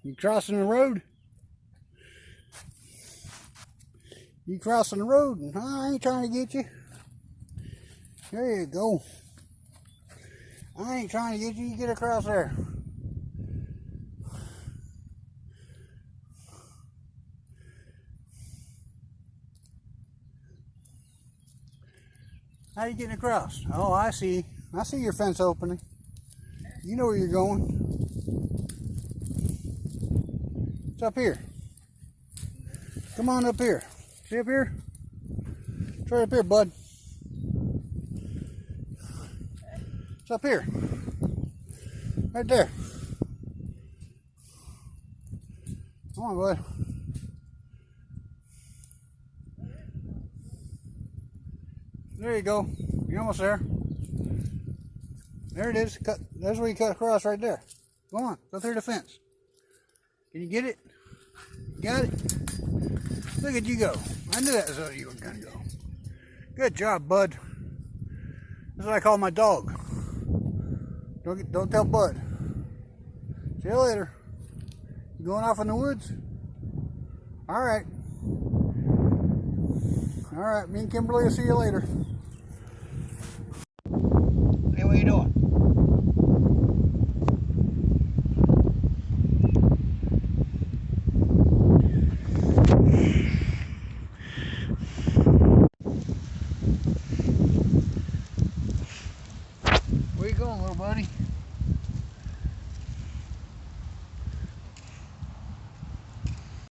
You crossing the road? You crossing the road? I ain't trying to get you. There you go. I ain't trying to get you. You get across there. How you getting across? Oh, I see. I see your fence opening. You know where you're going. It's up here. Come on up here. See up here? It's right up here, bud. It's up here. Right there. Come on, bud. There you go. You're almost there. There it is. Cut. That's where you cut across right there. Go on. Go through the fence. Can you get it? Got it? Look at you go. I knew that was how you were going to go. Good job, bud. That's what I call my dog. Don't tell Bud. See you later. You going off in the woods? All right. All right. Me and Kimberly will see you later. Hey, what are you doing? Where you going, little buddy?